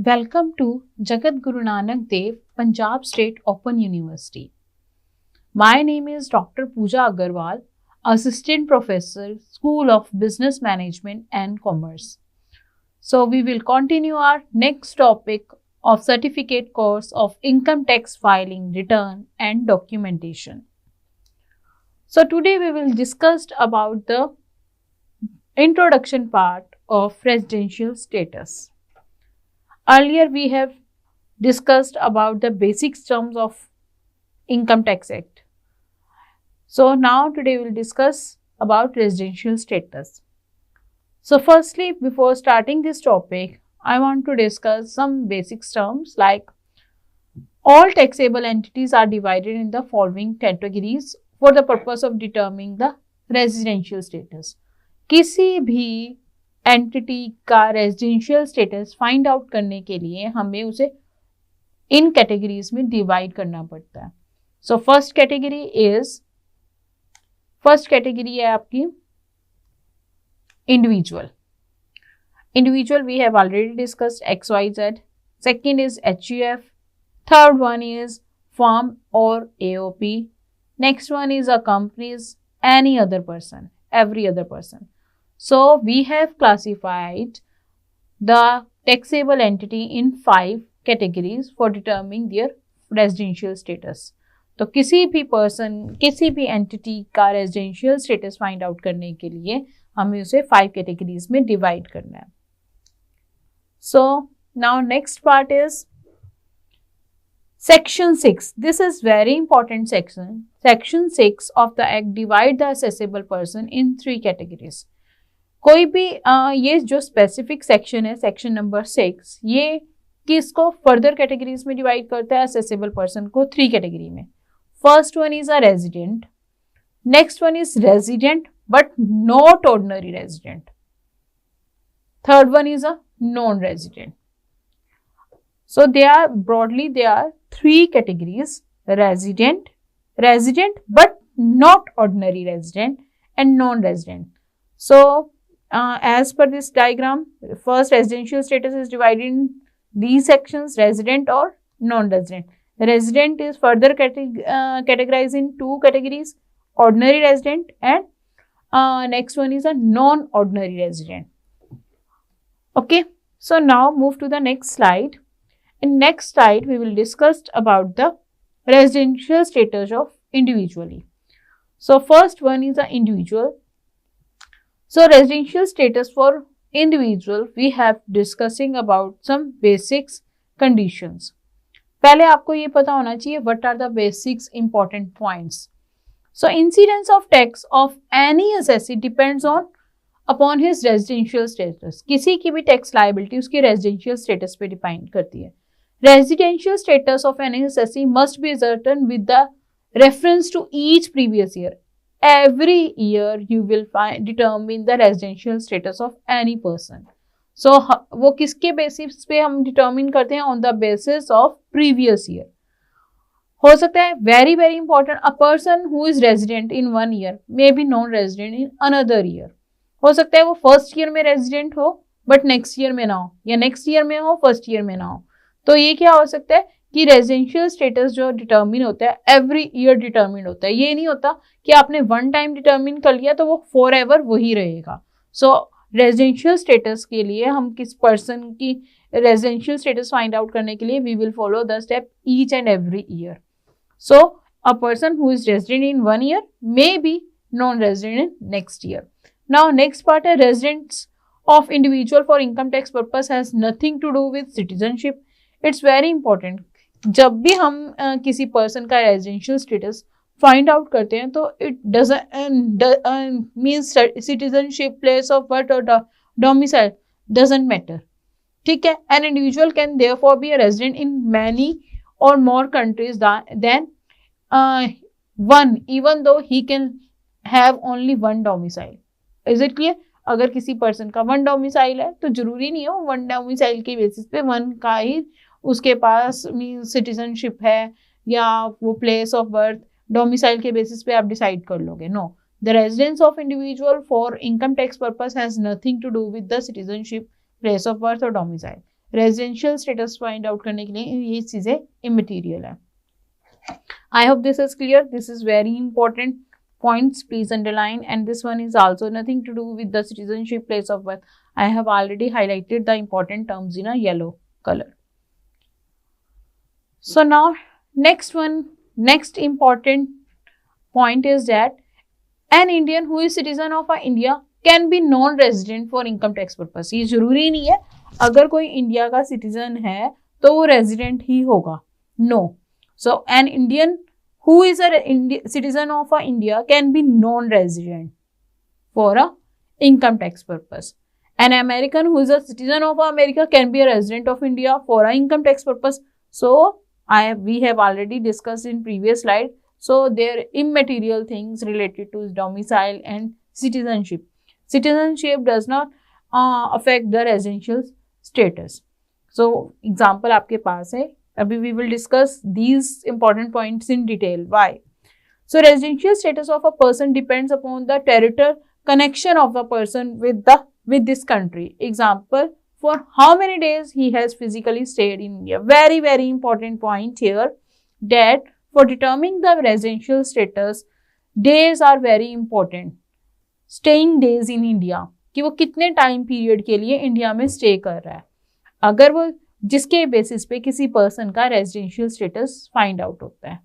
Welcome to Jagat Guru Nanak Dev Punjab State Open University. My name is Dr. Pooja Agarwal, Assistant Professor, School of Business Management and Commerce. So we will continue our next topic of certificate course of income tax filing, return and documentation. So today we will discuss about the introduction part of residential status. Earlier we have discussed about the basic terms of Income Tax Act. So now today we will discuss about residential status. So firstly, before starting this topic, I want to discuss some basic terms like all taxable entities are divided in the following categories for the purpose of determining the residential status. किसी भी entity का residential status find out करने के लिए हमें उसे इन categories में divide करना पड़ता है. सो फर्स्ट कैटेगरी है आपकी individual we have already discussed XYZ. Second is HUF. Third one is firm और AOP. Next one is a companies, any other person, every other person. So we have classified the taxable entity in 5 categories for determining their residential status. तो किसी भी person, किसी भी entity का residential status find out करने के लिए हमें उसे 5 कैटेगरीज में डिवाइड करना है. So now next part is Section 6. This is very important section. Section 6 of the Act divide the assessable person in 3 categories. कोई भी ये जो स्पेसिफिक सेक्शन है, सेक्शन नंबर 6, ये किसको फर्दर कैटेगरीज में डिवाइड करता है? असेसेबल पर्सन को 3 कैटेगरी में. First one is a resident. Next one is resident but not ordinary resident. Third one is a non resident. So there are 3 categories: resident but not ordinary resident, and non-resident. So as per this diagram, first residential status is divided in these sections: resident or non-resident. Resident is further categorized in 2 categories: ordinary resident and next one is a non-ordinary resident. Okay, so now move to the next slide. In next slide, we will discuss about the residential status of individually. So first one is the individual. So residential status for individual, we have discussing about some basics conditions. पहले आपको ये पता होना चाहिए what are the basics important points. So incidence of tax of any assessee depends upon his residential status. किसी की भी tax liability उसकी residential status पे डिपेंड करती है. Residential status of any assessee must be ascertained with the reference to each previous year. Every year you will determine the residential status of any person. So वो किसके basis पे हम determine करते हैं? On the basis of previous year. हो सकता है very very important, a person who is resident in 1 year may be non-resident in another year. हो सकता है वो फर्स्ट ईयर में रेजिडेंट हो बट नेक्स्ट ईयर में ना हो, या नेक्स्ट ईयर में हो फर्स्ट ईयर में ना हो. तो ये क्या हो सकता है कि रेजिडेंशियल स्टेटस जो डिटर्मिन होता है एवरी ईयर डिटर्मिन होता है. ये नहीं होता कि आपने वन टाइम डिटर्मिन कर लिया तो वो फॉर एवर वही रहेगा. सो रेजिडेंशियल स्टेटस के लिए हम किस पर्सन की रेजिडेंशियल स्टेटस फाइंड आउट करने के लिए we will follow the step each and every year. So a person who is resident in 1 year may be non resident in next year. Now next part है residents of individual for income tax purpose has nothing to do with citizenship. It's very important. जब भी हम किसी person का residential status find out करते हैं तो it doesn't means citizenship, place of birth और डोमिसाइल डजंट मैटर. ठीक है. An individual can therefore be a resident in many और more countries than one, even though he can have only 1 domicile. Is it clear? अगर किसी person का 1 domicile है तो जरूरी नहीं हो 1 डोमिसाइल के बेसिस पे 1 का ही उसके पास मींस सिटीजनशिप है या वो प्लेस ऑफ बर्थ डोमिसाइल के बेसिस पे आप डिसाइड कर लोगे. No, the residence of individual for income tax purpose has nothing to do with the citizenship, place of birth और domicile. Residential status find out करने के लिए ये चीजें इमटेरियल है. I hope this is clear. This is very important points. Please underline. And this one is also nothing to do with the citizenship, place of birth. I have already highlighted the important terms in a yellow color. So now next important point is that an Indian who is citizen of India can be non-resident for income tax purpose. ये जरूरी नहीं है अगर कोई India का citizen है तो वो रेजिडेंट ही होगा. No. So an Indian who is a citizen of India can be non-resident for a income tax purpose. An American who is a citizen of America can be a resident of India for a income tax purpose. So we have already discussed in previous slide. So there are immaterial things related to domicile and citizenship. Citizenship does not affect the residential status. So example आपके पास है. Abhi we will discuss these important points in detail. Why? So residential status of a person depends upon the territorial connection of the person with this country. Example, for how many days he has physically stayed in India. Very, very important point here that for determining the residential status, days are very important. Staying days in India, कि वो कितने time period के लिए India में stay कर रहा है, अगर वो जिसके बेसिस पे किसी पर्सन का रेजिडेंशियल स्टेटस फाइंड आउट होता है.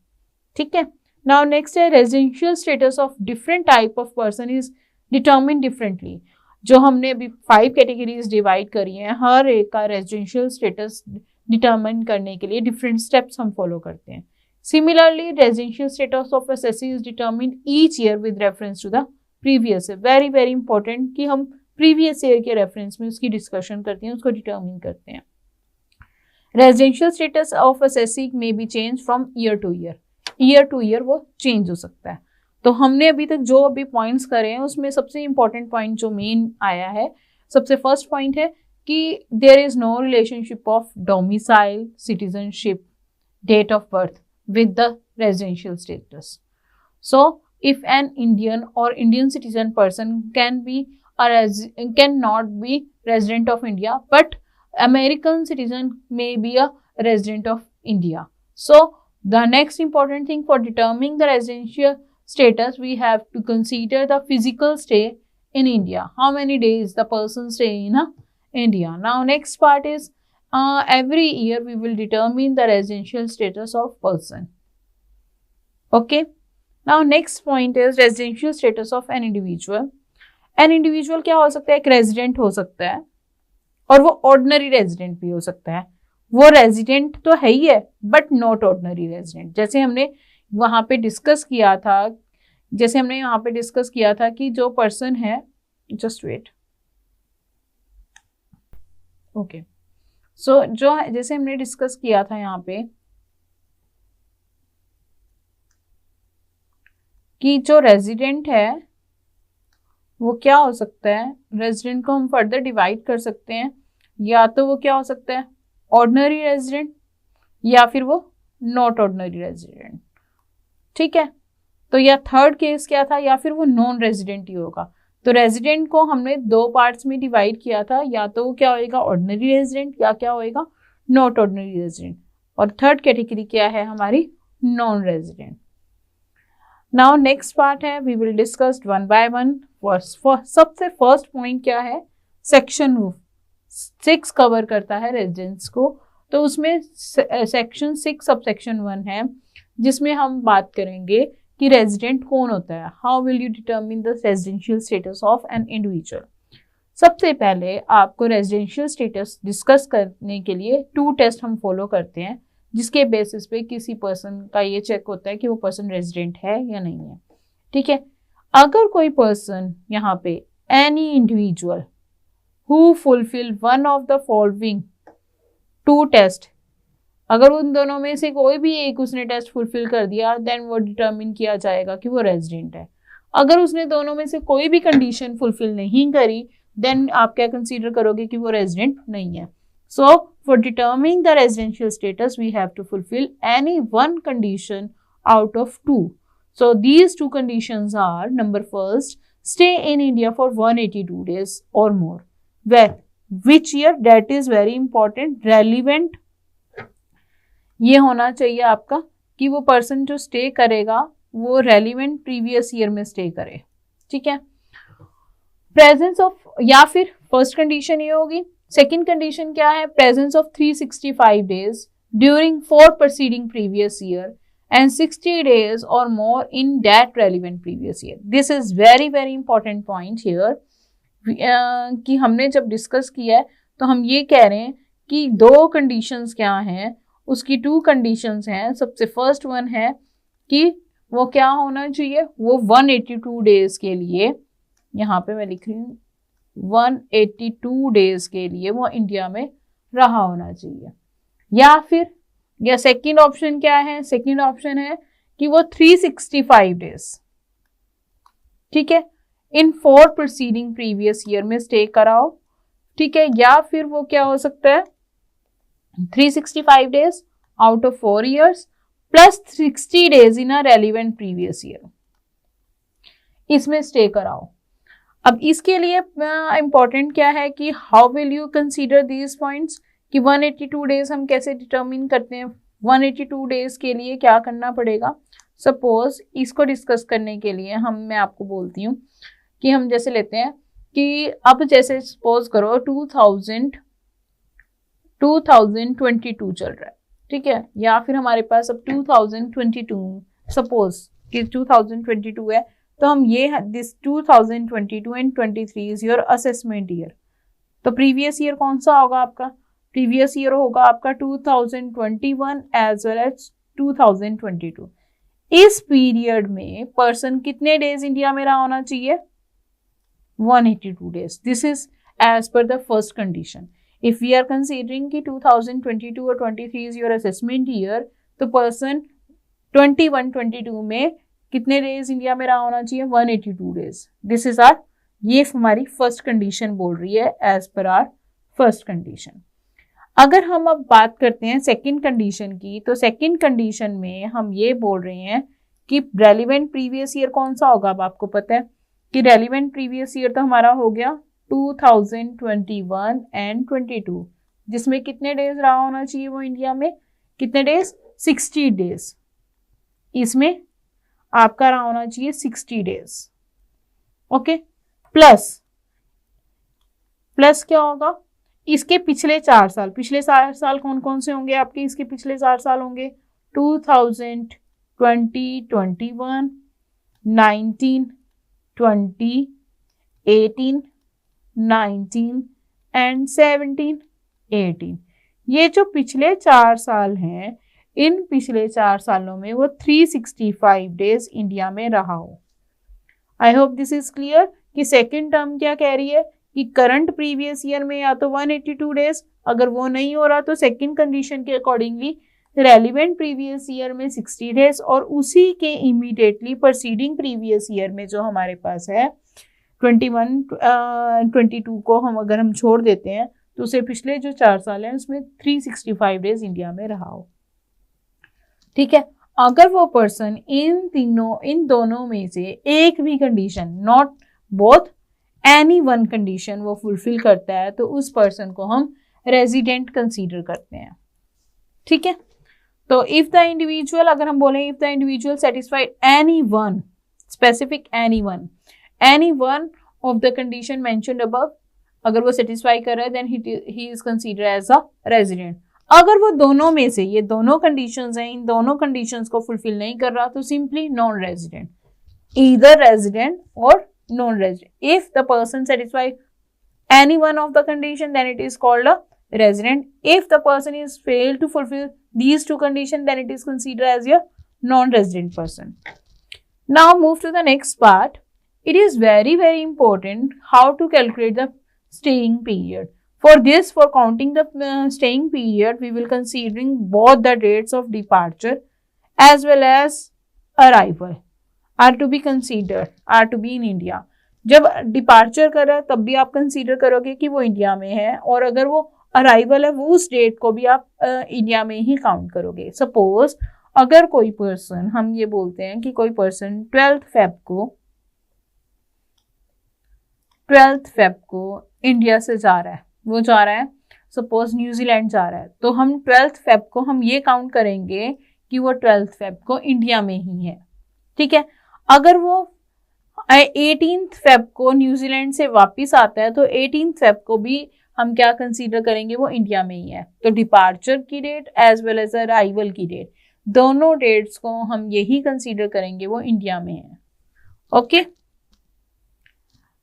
ठीक है. नाउ नेक्स्ट है residential status of different type of person is determine differently. जो हमने अभी 5 कैटेगरीज डिवाइड करी हैं, हर एक का रेजिडेंशियल स्टेटस डिटर्मिन करने के लिए डिफरेंट स्टेप्स हम फॉलो करते हैं. Similarly residential status of SSC is determine each year with reference to the previous year. Very very important कि हम प्रीवियस ईयर के रेफरेंस में उसकी डिस्कशन करते हैं, उसको डिटर्मिन करते हैं. Residential status of SSC may be change from year two year वो चेंज हो सकता है. तो हमने अभी तक जो अभी पॉइंट्स करे हैं उसमें सबसे इंपॉर्टेंट पॉइंट जो मेन आया है, सबसे फर्स्ट पॉइंट है कि there is no relationship of domicile, citizenship, date of birth with the residential status. So if an Indian or Indian citizen person can not be resident of India, but American citizen may be a resident of India. So the next important thing for determining the residential status, we have to consider the physical stay in India. How many days the person stay in India. Now next part is every year we will determine the residential status of person. Okay. Now next point is residential status of an individual. An individual क्या हो सकता है, एक resident हो सकता है और वो ऑर्डिनरी रेजिडेंट भी हो सकता है. वो रेजिडेंट तो है ही है बट नॉट ऑर्डिनरी रेजिडेंट. जैसे हमने वहां पे डिस्कस किया था कि जो पर्सन है, जस्ट वेट, ओके. सो जो जैसे हमने डिस्कस किया था यहाँ पे कि जो रेजिडेंट है वो क्या हो सकता है, रेजिडेंट को हम फर्दर डिवाइड कर सकते हैं. या तो वो क्या हो सकता है, ऑर्डिनरी रेजिडेंट, या फिर वो नॉट ऑर्डिनरी रेजिडेंट. ठीक है. तो या थर्ड केस क्या था, या फिर वो नॉन रेजिडेंट ही होगा. तो रेजिडेंट को हमने 2 पार्ट्स में डिवाइड किया था, या तो वो क्या होएगा, ऑर्डिनरी रेजिडेंट, या क्या होएगा, नॉट ऑर्डिनरी रेजिडेंट. और थर्ड कैटेगरी क्या है हमारी, non resident. Now next part है, we will discuss one by one. सबसे फर्स्ट पॉइंट क्या है, सेक्शन 6 कवर करता है रेजिडेंस को. तो उसमें सेक्शन 6 सब सेक्शन 1 है जिसमें हम बात करेंगे कि रेजिडेंट कौन होता है. How will you determine the residential status of an individual. सबसे पहले आपको रेजिडेंशियल स्टेटस डिस्कस करने के लिए 2 टेस्ट हम फॉलो करते हैं, जिसके बेसिस पे किसी पर्सन का ये चेक होता है कि वो पर्सन रेजिडेंट है या नहीं है. ठीक है. अगर कोई पर्सन यहाँ पे any individual who fulfil one of the following 2 test, अगर उन दोनों में से कोई भी एक उसने टेस्ट फुलफिल कर दिया, देन वो डिटरमिन किया जाएगा कि वो रेजिडेंट है. अगर उसने दोनों में से कोई भी कंडीशन फुलफिल नहीं करी, देन आप क्या कंसीडर करोगे कि वो रेजिडेंट नहीं है. So for determining the residential status, we have to fulfill any one condition out of 2. So these 2 conditions are, number first, stay in India for 182 days or more. Where which year, that is very important. Relevant ये होना चाहिए आपका कि वो person जो stay करेगा वो relevant previous year में स्टे करे, ठीक है। प्रेजेंस ऑफ, या फिर फर्स्ट कंडीशन ये होगी। सेकंड कंडीशन क्या है, presence of 365 days during 4 preceding previous year and 60 days or more in that relevant previous year. This is very very important point here कि हमने जब डिस्कस किया है तो हम ये कह रहे हैं कि दो कंडीशंस क्या हैं, उसकी 2 कंडीशंस हैं। सबसे फर्स्ट वन है कि वो क्या होना चाहिए, वो 182 डेज के लिए, यहाँ पे मैं लिख रही हूँ 182 डेज के लिए वो इंडिया में रहा होना चाहिए। या फिर या सेकंड ऑप्शन क्या है, सेकंड ऑप्शन है कि वो 365 डेज, ठीक है, इन 4 प्रीसीडिंग प्रीवियस ईयर में स्टे कराओ, ठीक है। या फिर वो क्या हो सकता है 365 days out of 4 years plus 60 days in a relevant previous year, इसमें स्टे कराओ। अब इसके लिए इंपॉर्टेंट क्या है कि how will you consider these points, कि 182 डेज हम कैसे डिटरमिन करते हैं। 182 डेज के लिए क्या करना पड़ेगा, सपोज इसको डिस्कस करने के लिए मैं आपको बोलती हूँ कि हम जैसे लेते हैं कि अब जैसे सपोज करो 2022 चल रहा है, ठीक है, या फिर हमारे पास अब 2022 सपोज कि 2022 है, तो हम ये this 2022 and 23 is your assessment year. तो प्रीवियस ईयर कौन सा होगा आपका, प्रीवियस ईयर होगा आपका 2021 एज वेल एज 2022। इस पीरियड में पर्सन कितने डेज इंडिया में रहा होना चाहिए, 182 days. This is as per the first condition. If we are considering कि 2022 और 23 इज योर असेसमेंट ईयर, तो पर्सन 21-22 में कितने डेज इंडिया में रहा होना चाहिए, 182 डेज। दिस इज आर, ये हमारी फर्स्ट कंडीशन बोल रही है as per are first condition. अगर हम अब बात करते हैं सेकंड कंडीशन की, तो सेकंड कंडीशन में हम ये बोल रहे हैं कि रेलिवेंट प्रीवियस ईयर कौन सा होगा। अब आपको पता है कि रेलिवेंट प्रीवियस ईयर तो हमारा हो गया 2021 एंड 22, जिसमें कितने डेज रहा होना चाहिए वो इंडिया में, कितने डेज, 60 डेज। इसमें आपका रहा होना चाहिए 60 डेज, ओके। प्लस क्या होगा, इसके पिछले 4 साल, पिछले 4 साल कौन कौन से होंगे आपके, इसके पिछले 4 साल होंगे 2020, 21, 19, 20, 18, 19 एंड 17, 18। ये जो पिछले 4 साल हैं, इन पिछले 4 सालों में वो 365 डेज इंडिया में रहा हो। I hope this is clear कि सेकेंड टर्म क्या कह रही है कि करंट प्रीवियस ईयर में या तो 182 डेज, अगर वो नहीं हो रहा तो सेकंड कंडीशन के अकॉर्डिंगली रेलिवेंट प्रीवियस ईयर में 60 डेज, और उसी के इमीडिएटली प्रीसीडिंग प्रीवियस ईयर में जो हमारे पास है 22 को अगर हम छोड़ देते हैं तो उसे पिछले जो 4 साल हैं उसमें 365 डेज इंडिया में रहा हो, ठीक है। अगर वो पर्सन इन दोनों में से एक भी condition, not both, any one condition वो फुलफिल करता है, तो उस पर्सन को हम रेजिडेंट कंसीडर करते हैं, ठीक है। तो इफ द इंडिविजुअल, अगर हम बोलें if the individual satisfied any one specific any one of the condition mentioned above, अगर वो सेटिस्फाई कर रहा है then he is consider as a resident. अगर वो दोनों में से, ये दोनों कंडीशंस हैं, इन दोनों कंडीशंस को फुलफिल नहीं कर रहा तो simply non resident, either resident और non-resident. If the person satisfies any one of the condition, then it is called a resident. If the person is failed to fulfill these 2 conditions, then it is considered as a non-resident person. Now move to the next part. It is very very important how to calculate the staying period. For this, for counting the staying period, we will considering both the dates of departure as well as arrival are to be considered, are to be in India. जब departure कर रहा है तब भी आप consider करोगे कि वो इंडिया में है, और अगर वो अराइवल है वो उस डेट को भी आप इंडिया में ही काउंट करोगे। सपोज अगर कोई पर्सन, हम ये बोलते हैं कि कोई पर्सन 12th फेब को इंडिया से जा रहा है, वो जा रहा है, सपोज न्यूजीलैंड जा रहा है, तो हम 12 फेब को हम ये काउंट करेंगे कि वो 12 फेब को इंडिया में ही है, ठीक है। अगर वो 18 फेब को न्यूजीलैंड से वापस आता है तो 18 फेब को भी हम क्या कंसीडर करेंगे, वो इंडिया में ही है। तो डिपार्चर की date as well as arrival की डेट, दोनों डेट्स को हम यही कंसीडर करेंगे वो इंडिया में है। Okay,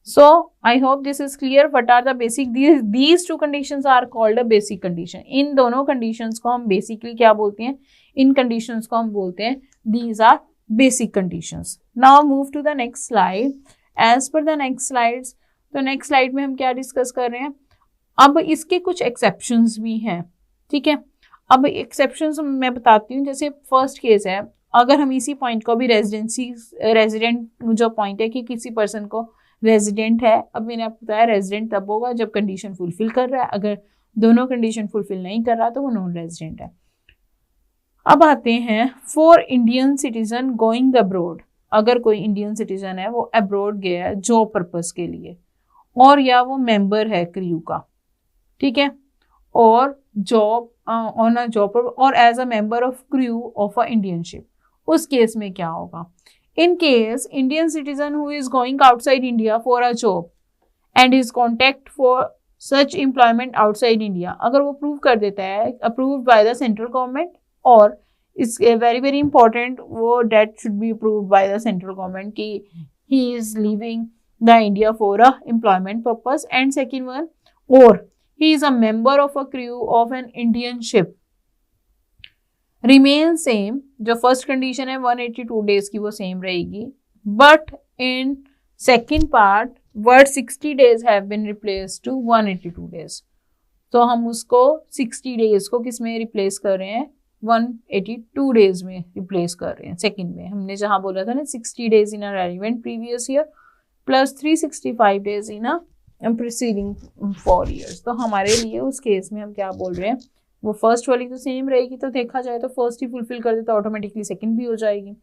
so I hope this is clear. What are the basic, these two conditions are called a basic condition. इन दोनों conditions को हम basically क्या बोलते हैं, इन conditions को हम बोलते हैं these are basic conditions. Now move to the next slide. As per the next slides, तो next slide में हम क्या discuss कर रहे हैं, अब इसके कुछ exceptions भी हैं, ठीक है। अब exceptions मैं बताती हूँ। जैसे फर्स्ट केस है, अगर हम इसी पॉइंट को भी रेजिडेंट जो पॉइंट है कि किसी पर्सन को रेजिडेंट है, अब मैंने आपको बताया रेजिडेंट तब होगा जब कंडीशन फुलफिल कर रहा है, अगर दोनों कंडीशन फुलफिल नहीं कर रहा तो वो नॉन रेजिडेंट है। अब आते हैं for Indian citizen going abroad, अगर कोई इंडियन सिटीजन है वो अब्रोड गया है जॉब पर्पस के लिए, और या वो मेंबर है क्रू का, ठीक है, और जॉब ऑन अ जॉब और as a member of crew of a Indian ship, उस केस में क्या होगा। In case Indian citizen who is going outside India for a job and is contact for such employment outside India, अगर वो prove कर देता है approved by the central government, और it's very very important वो that should be approved by the central government कि he is leaving the India for a employment purpose, and second one, or he is a member of a crew of an Indian ship, remain same, जो first condition है 182 days की वो same रहेगी, but in second part word 60 days have been replace to 182 days, तो हम उसको 60 days को किस में रिप्लेस कर रहे हैं, 182 डेज में रिप्लेस कर रहे हैं। सेकेंड में हमने जहां बोला था ना 60 days in a relevant previous year plus 365 days in a preceding 4 years, तो हमारे लिए उस केस में हम क्या बोल रहे हैं, वो फर्स्ट वाली तो सेम रहेगी, तो देखा जाए तो फर्स्ट ही फुलफिल कर दे तो ऑटोमेटिकली सेकंड भी हो जाएगी।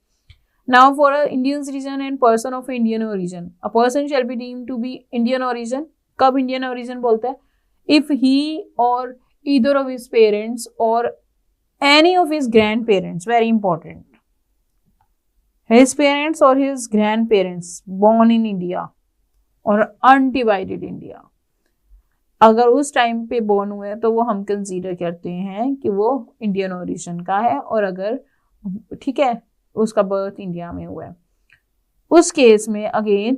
Now for a Indian citizen and person of Indian origin, a person shall be deemed to be Indian origin, कब इंडियन ओरिजिन बोलता है, इफ ही और ईदर ऑफ हिज पेरेंट्स और any of his grandparents, very important, his parents और his grandparents born in India और undivided India, अगर उस time पे बोर्न हुए तो वो हम कंसीडर करते हैं कि वो इंडियन ओरिजिन का है, और अगर ठीक है उसका बर्थ इंडिया में हुआ है, उस केस में अगेन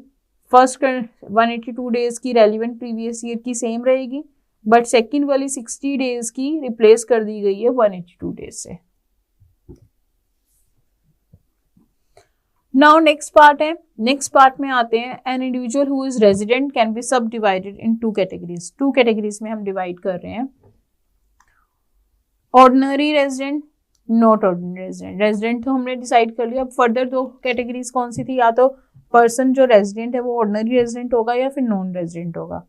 फर्स्ट 182 डेज की रेलिवेंट प्रीवियस ईयर की सेम रहेगी, बट सेकंड वाली 60 डेज की रिप्लेस कर दी गई है 182 डेज से। नाउ नेक्स्ट पार्ट है, नेक्स्ट पार्ट में आते हैं, an individual who is resident can be subdivided in two categories, two categories में हम डिवाइड कर रहे हैं, ordinary resident, not ordinary resident. Resident तो हमने डिसाइड कर लिया, अब फर्दर दो कैटेगरीज कौन सी थी, या तो पर्सन जो रेजिडेंट है वो ऑर्डिनरी रेजिडेंट होगा या फिर नॉन रेजिडेंट होगा।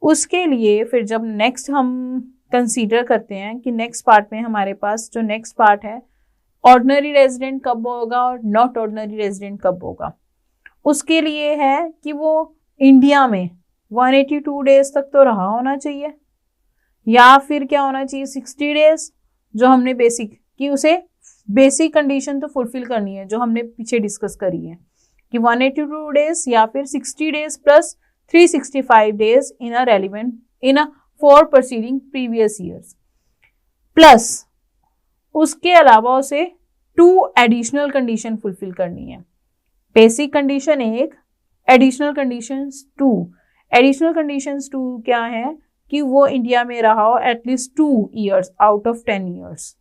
उसके लिए फिर जब नेक्स्ट हम कंसीडर करते हैं कि नेक्स्ट पार्ट में हमारे पास जो नेक्स्ट पार्ट है ऑर्डिनरी रेजिडेंट कब होगा और नॉट ऑर्डिनरी रेजिडेंट कब होगा, उसके लिए है कि वो इंडिया में 182 डेज तक तो रहा होना चाहिए, या फिर क्या होना चाहिए 60 डेज, जो हमने बेसिक कि उसे बेसिक कंडीशन तो फुलफिल करनी है जो हमने पीछे डिस्कस करी है कि 182 डेज या फिर 60 days plus 365 days in a relevant in a for proceeding previous years, plus उसके अलावा उसे 2 एडिशनल कंडीशन फुलफिल करनी है। Basic condition 1, additional conditions 2। Additional conditions 2 क्या है कि वो इंडिया में रहा हो at least 2 years out of 10 years,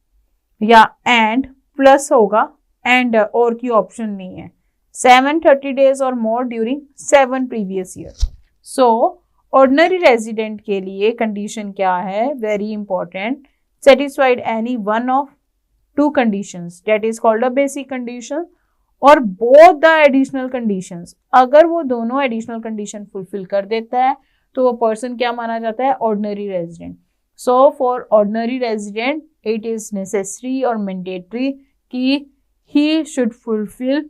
या एंड प्लस होगा, एंड और की ऑप्शन नहीं है, 730 डेज और मोर ड्यूरिंग 7 प्रीवियस ईयर। सो ऑर्डिनरी रेजिडेंट के लिए कंडीशन क्या है, very important, satisfied any one of 2 conditions that is called a basic condition और both the additional conditions, अगर वो दोनों additional condition fulfill कर देता है तो वो person क्या माना जाता है, ordinary resident। So for ordinary resident it is necessary or mandatory कि he should fulfill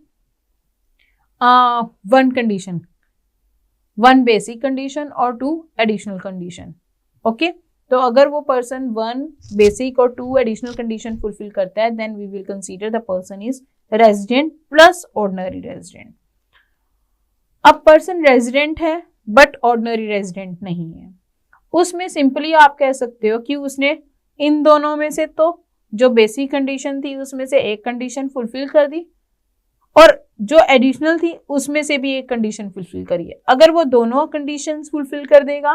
one condition, one basic condition or 2 additional condition। Okay तो अगर वो पर्सन 1 बेसिक और 2 एडिशनल कंडीशन फुलफिल करता है then we will consider the person is resident plus ordinary resident. अब person resident है but ordinary resident नहीं है, उसमें सिंपली आप कह सकते हो कि उसने इन दोनों में से तो जो बेसिक कंडीशन थी उसमें से एक कंडीशन फुलफिल कर दी और जो एडिशनल थी उसमें से भी एक कंडीशन फुलफिल करी है। अगर वो दोनों कंडीशंस फुलफिल कर देगा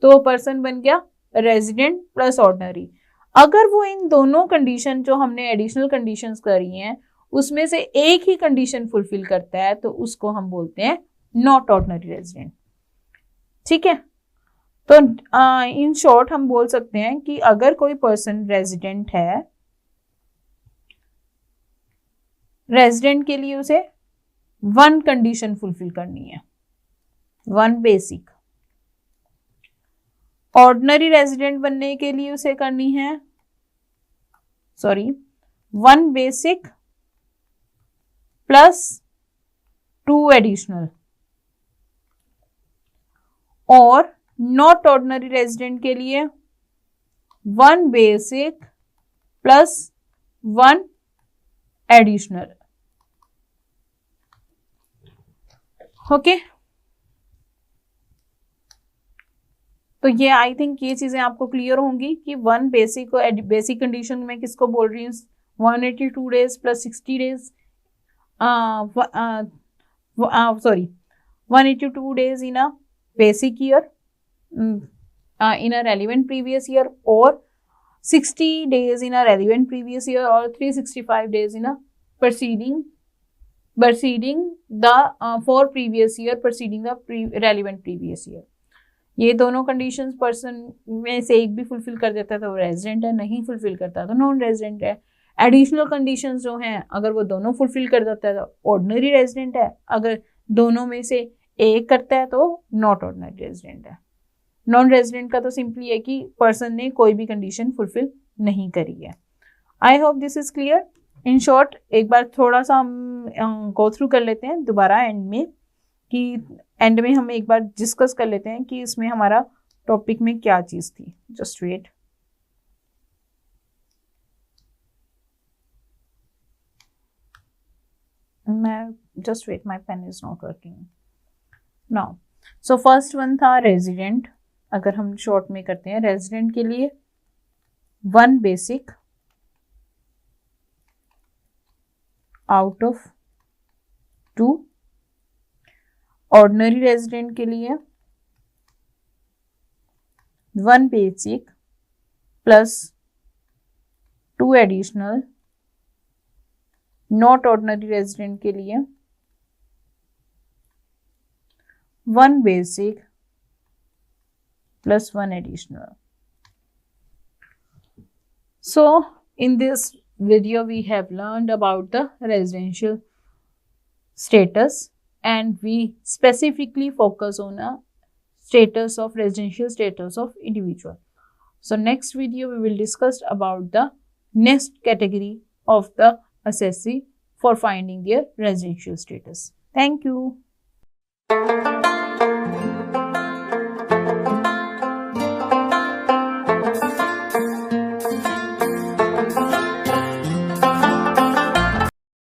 तो वो पर्सन बन गया रेजिडेंट प्लस ऑर्डिनरी। अगर वो इन दोनों कंडीशन जो हमने एडिशनल कंडीशंस करी हैं उसमें से एक ही कंडीशन फुलफिल करता है तो उसको हम बोलते हैं नॉट ऑर्डिनरी रेजिडेंट। ठीक है, तो इन शॉर्ट हम बोल सकते हैं कि अगर कोई पर्सन रेजिडेंट है, रेजिडेंट के लिए उसे 1 कंडीशन फुलफिल करनी है, 1 बेसिक। ऑर्डिनरी रेजिडेंट बनने के लिए उसे करनी है 1 बेसिक प्लस 2 एडिशनल। और नॉट ऑर्डिनरी रेजिडेंट के लिए 1 बेसिक प्लस 1 एडिशनल। ओके तो ये आई थिंक ये चीजें आपको क्लियर होंगी कि 1 बेसिक और बेसिक कंडीशन में किसको बोल रही हूँ 182 days plus 60 days 182 days in a basic year in a relevant previous year or 60 days in a relevant previous year or 365 days in a preceding the for previous year preceding the relevant previous year। ये दोनों conditions person में से एक भी fulfil कर देता है तो वो रेजिडेंट है, नहीं फुलफिल करता तो नॉन रेजिडेंट है। एडिशनल कंडीशंस जो हैं अगर वो दोनों फुलफिल कर देता है तो ऑर्डिनरी रेजिडेंट है, अगर दोनों में से एक करता है तो नॉट ऑर्डिनरी रेजिडेंट है। नॉन रेजिडेंट का तो सिंपली है कि पर्सन ने कोई भी कंडीशन फुलफिल नहीं करी है। I hope this is clear. In short एक बार थोड़ा सा हम गो थ्रू कर लेते हैं दोबारा एंड में, कि एंड में हम एक बार डिस्कस कर लेते हैं कि इसमें हमारा टॉपिक में क्या चीज थी। Just wait, my pen is not working now। so first one था रेजिडेंट। अगर हम शॉर्ट में करते हैं रेजिडेंट के लिए 1 basic out of 2, ordinary resident के लिए 1 basic plus 2 additional, not ordinary resident के लिए 1 basic plus 1 additional। So in this video we have learned about the residential status and we specifically focus on a status of residential status of individual। So next video we will discuss about the next category of the assessee for finding their residential status। Thank you।